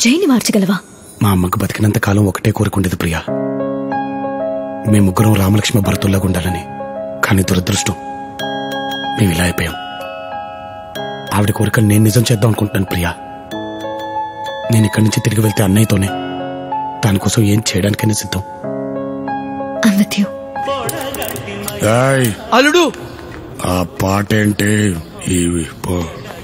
జైని మార్చగలవా? మా అమ్మకు బతికినంత కాలం ఒకటే కోరుకుండేది ప్రియా, మేము ముగ్గురం రామలక్ష్మి భరతుల్లాగా ఉండాలని. కానీ దురదృష్టం, మేము ఇలా అయిపోయాం. ఆవిడ కోరికలు నేను నిజం చేద్దాం అనుకుంటున్నాను ప్రియా. నేను ఇక్కడి నుంచి తిరిగి వెళ్తే అన్నయ్యతోనే, దానికోసం ఏం చేయడానికైనా సిద్ధం. అల్లుడు, ఆ పాటేంటి, ఈ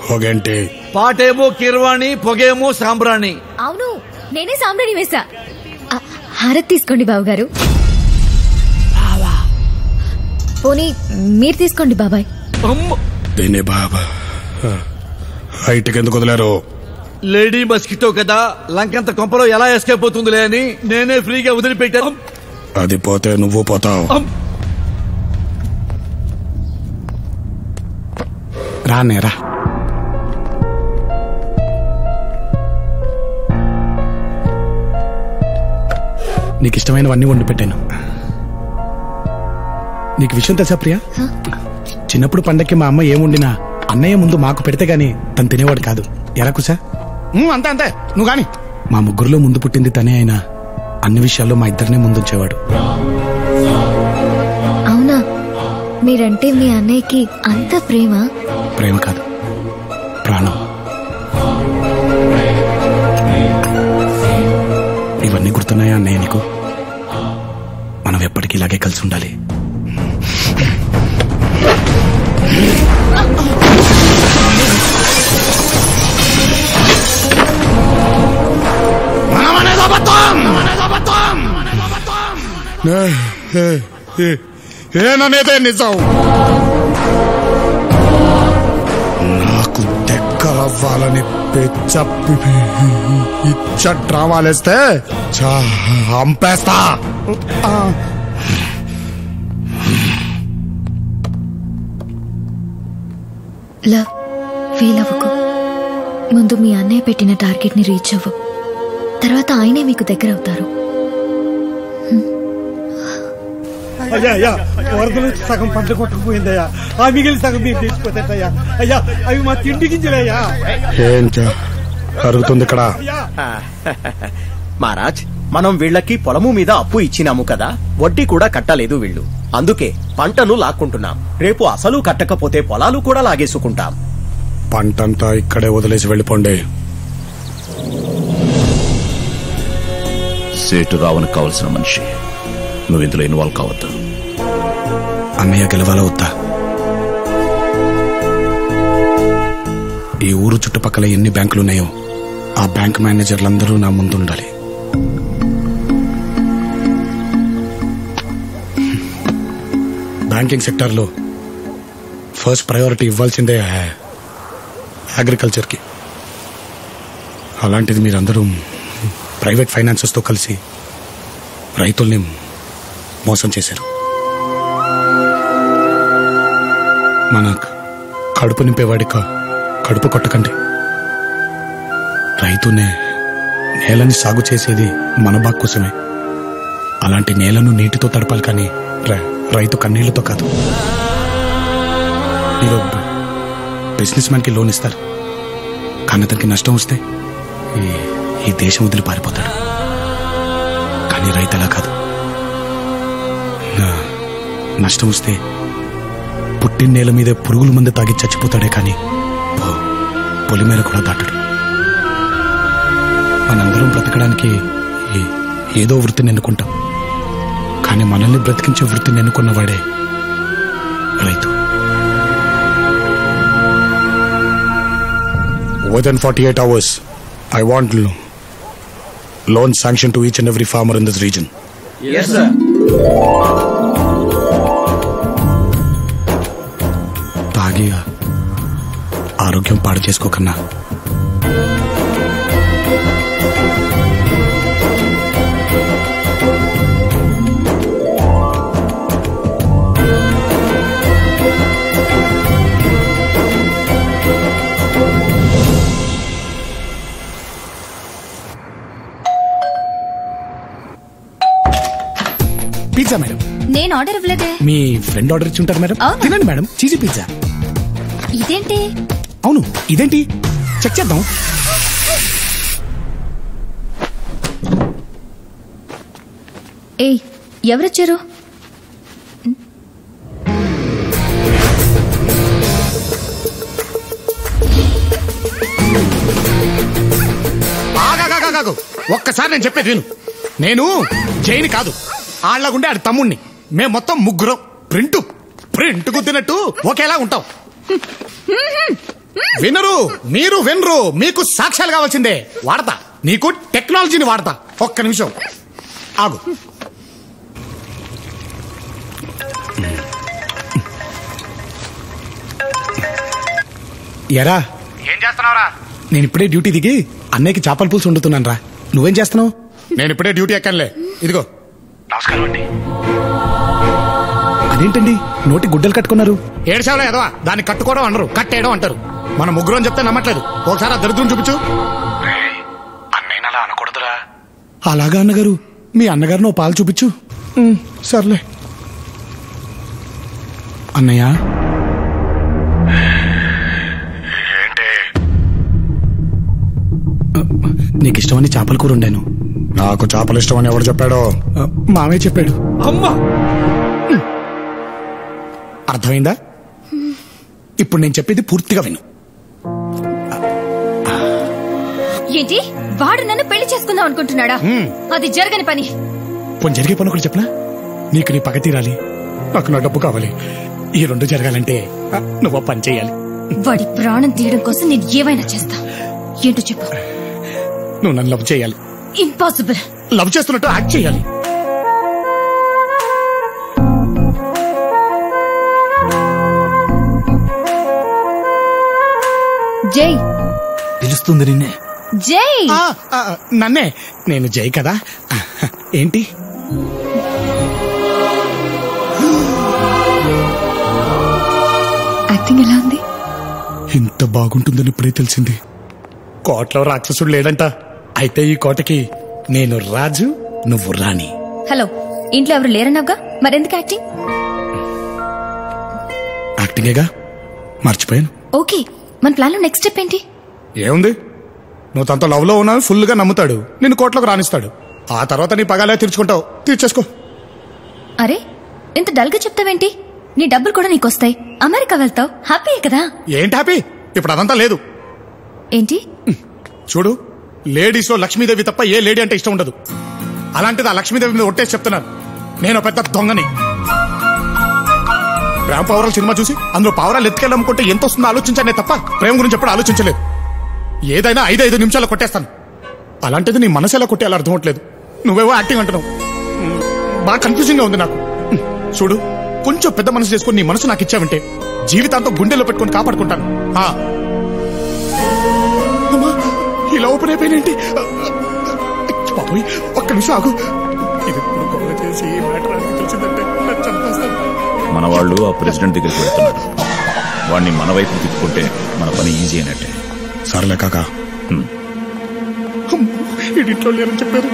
పొగేంటి? పాటేమో కిర్వాణి, పొగేమో సాంబ్రాణి. అవును, నేనే సాంబ్రాణి వేసా. హారతి తీసుకోండి బావగారు. పోనీ మీరు తీసుకోండి బాబాయ్. దీన్ని బాబా హైట్కి ఎందుకు వదిలేరు? లేడీ మస్కిటో కదా, లంకంత కొంపలో ఎలా ఎస్కేప్ అవుతుందిలే అని నేనే ఫ్రీగా వదిలిపెట్టాను. అది పోతే నువ్వు పోతావు. రానేరా. నీకు ఇష్టమైనవన్నీ వండి పెట్టాను. నీకు విషయం తెలుసా ప్రియా, చిన్నప్పుడు పండక్కి మా అమ్మ ఏం వండినా అన్నయ్య ముందు మాకు పెడితే గాని తను తినేవాడు కాదు. ఎలా కుసా? అంతే అంతే, నువ్వు గాని. మా ముగ్గురులో ముందు పుట్టింది తనే అయినా అన్ని విషయాల్లో మా ఇద్దరినే ముందుంచేవాడు. అవునా? మీరంటే మీ అన్నయ్యకి అంత ప్రేమ? ప్రేమ కాదు, ప్రాణం. ఇవన్నీ గుర్తున్నాయా అన్నయ్య నీకు? మనం ఎప్పటికీ ఇలాగే కలిసి ఉండాలి. ఏననేదే నిజం. నాకు దగ్గరవ్వాలని ఇచ్చ డ్రామాలేస్తే చంపేస్తా. ఫీల్ అవ్వకు. ముందు మీ అన్నయ్య పెట్టిన టార్గెట్ ని రీచ్ అవ్వు, తర్వాత ఆయనే మీకు దగ్గర అవుతారు. అయ్యా వరదలు సగం పంట కొట్టుకుపోయిందయ్యా, ఆ మిగిలిన సగం మీరు తీసుకుపోతాయ్యా. అయ్యా అవి మా తిండి గింజలయ్యా. ఏం జరుగుతుంది ఇక్కడ? మహారాజ్, మనం వీళ్ళకి పొలము మీద అప్పు ఇచ్చినాము కదా, వడ్డీ కూడా కట్టలేదు వీళ్ళు. అందుకే పంటను లాక్కుంటున్నాం. రేపు అసలు కట్టకపోతే పొలాలు కూడా లాగేసుకుంటాం. పంటంతా ఇక్కడే వదిలేసి వెళ్ళిపోండి. సేటు రావణకు కావలసిన మనిషి నువ్వు ఇందులో ఇన్వాల్వ్ కావద్దు. అన్నయ్య గెలవాలా వద్దా? ఈ ఊరు చుట్టుపక్కల ఎన్ని బ్యాంకులున్నాయో ఆ బ్యాంక్ మేనేజర్లందరూ నా ముందుండాలి. బ్యాంకింగ్ సెక్టార్లో ఫస్ట్ ప్రయారిటీ ఇవ్వాల్సిందే అగ్రికల్చర్కి. అలాంటిది మీరందరూ ప్రైవేట్ ఫైనాన్సెస్తో కలిసి రైతుల్ని మోసం చేశారు. మన కడుపు నింపేవాడి కడుపు కొట్టకండి. రైతునే నేలని సాగు చేసేది మన బాగు కోసమే. అలాంటి నేలను నీటితో తడపాలి, కానీ రైతు కన్నీళ్లతో కాదు. మీరు బిజినెస్ మ్యాన్కి లోన్ ఇస్తారు, కానీ అతనికి నష్టం వస్తే ఈ దేశం వదిలి పారిపోతాడు. కానీ రైతు అలా కాదు. నష్టం వస్తే పుట్టిన నేల మీదే పురుగుల మందు తాగి చచ్చిపోతాడే, కానీ పొలిమేర కూడా దాటడు. మనందరం బ్రతకడానికి ఏదో వృత్తిని ఎన్నుకుంటాం, కానీ మనల్ని బ్రతికించే వృత్తిని ఎన్నుకున్నవాడే రైతు. Within 48 hours, I want loan sanction to each and every farmer in this region. Yes, sir. తాగి ఆరోగ్యం పాడు చేసుకోకన్నా పిజ్జా మేడం. నేను ఆర్డర్ ఇవ్వలేదే. మీ ఫ్రెండ్ ఆర్డర్ ఇచ్చి ఉంటారు మేడం. తినండి మేడం, చీజీ పిజ్జా. ఇదేంటి? అవును, ఇదేంటి చెక్ చేద్దాం. ఏయ్, ఎవరొచ్చారు? ఒక్కసారి నేను చెప్పేది విను. నేను జైని కాదు, ఆళ్లగుండే ఆడి తమ్ముణ్ణి. మేము మొత్తం ముగ్గురం ప్రింట్ గుద్దినట్టు ఒకేలా ఉంటాం. మీరు వినరు. మీకు సాక్ష్యాలు కావాల్సిందే. వాడతా, నీకు టెక్నాలజీని వాడతా. ఒక్క నిమిషం ఆగు. ఎరా, ఏం చేస్తున్నావురా? నేను ఇప్పుడే డ్యూటీ దిగి అన్నయ్యకి చేపల పులుసు వండుతున్నాను రా. నువ్వేం చేస్తున్నావు? నేను ఇప్పుడే డ్యూటీ ఎక్కనులే. ఇదిగో. నమస్కారం అండి. అదేంటండి నోటి గుడ్డలు కట్టుకున్నారు? ఏడ్చావులే ఎదవా, దాన్ని కట్టుకోవడం అనరు, కట్టేయడం అంటారు. మన ముగ్గురు అని చెప్తే నమ్మట్లేదు. ఒకసారి ఆ దరిద్రం చూపించు. అన్నయ్య అలా అనకూడదురా. అలాగా అన్నగారు? మీ అన్నగారిని ఓ పాలు చూపించు. సర్లే అన్నయ్య. నీకు ఇష్టమని చేపల కూర వండాను. నాకు చేపలు ఇష్టమని ఎవరు చెప్పాడో? మామే చెప్పాడు. అమ్మా, అర్థమైందా? ఇప్పుడు నేను చెప్పేది పూర్తిగా విను. ఏంటి, వాడు నన్ను పెళ్లి చేసుకుందాం అనుకుంటున్నాడా? అది జరగని పని. పోనీ జరిగే పని ఒకటి చెప్పనా? నీకు నీ పగ తీరాలి, నాకు నా డబ్బు కావాలి. ఈ రెండు జరగాలంటే నువ్వు పని చేయాలి. వాడి ప్రాణం తీయడం కోసం నేను ఏమైనా చేస్తా. ఏంటో చెప్పు. నువ్వు నన్ను లవ్ చేయాలి. ఇంపాసిబుల్. లవ్ చేస్తున్నట్టు యాక్ట్ చేయాలి. జై పిలుస్తుంది నిన్నే. జై నన్నే. నేను జై కదా. ఏంటి? యాక్టింగ్ ఎలా ఉంది? ఇంత బాగుంటుందని ఇప్పుడే తెలిసింది. కోటలో రాక్షసుడు లేడంట. అయితే ఈ కోటకి నేను రాజు, నువ్వు రాణి. హలో, ఇంట్లో ఎవరు లేరన్నావుగా, మరెందుకు యాక్టింగ్? యాక్టింగేగా, మర్చిపోయాను. ఓకే, మన ప్లాన్ లో నెక్స్ట్ స్టెప్ ఏంటి? ఏముంది, నువ్వు తనతో లవ్ లో ఉన్నావు, ఫుల్ గా నమ్ముతాడు, నిన్ను కోట్లోకి రాణిస్తాడు. ఆ తర్వాత నీ పగాలే తీర్చుకుంటావు. తీర్చేసుకో. అరే, ఇంత డల్ గా చెప్తావేంటి? నీ డబ్బులు కూడా నీకొస్తాయి, అమెరికా వెళ్తావు, హ్యాపీయే కదా? ఏంటి హ్యాపీ? ఇప్పుడు అదంతా లేదు. ఏంటి? చూడు, లేడీస్ లో లక్ష్మీదేవి తప్ప ఏ లేడీ అంటే ఇష్టం ఉండదు. అలాంటిది ఆ లక్ష్మీదేవి మీద ఒట్టేసి చెప్తున్నాను, నేను పెద్ద దొంగని. ప్రేమ పావురాలు సినిమా చూసి అందులో పావురాలు ఎత్తుకెళ్ళామనుకుంటే ఎంత వస్తుందో ఆలోచించానే తప్ప ప్రేమ గురించి ఎప్పుడు ఆలోచించలేదు. ఏదైనా 5 నిమిషాలు కొట్టేస్తాను. అలాంటిది నీ మనసు ఎలా కొట్టేయాలో అర్థం అవట్లేదు. నువ్వేవో యాక్టింగ్ అంటున్నావు, బాగా కన్ఫ్యూజింగ్ గా ఉంది నాకు. చూడు, కొంచెం పెద్ద మనసు చేసుకుని నీ మనసు నాకు ఇచ్చావంటే జీవితాంతో గుండెల్లో పెట్టుకుని కాపాడుకుంటాను. ఇలా ఓపెన్ అయిపోయినేంటి? బాబోయ్, ఒక్క నిమిషం ఆగు. ఇది ఇప్పుడు చేసి తెలిసిందంటే మన వాళ్ళు ఆ ప్రెసిడెంట్ దగ్గరికి వెళ్తున్నారు. వాడిని మన వైపు తిప్పుకుంటే మన పని ఈజీ అయినట్టే. సర్లే కాకా, ఇంట్లో లేరని చెప్పారు.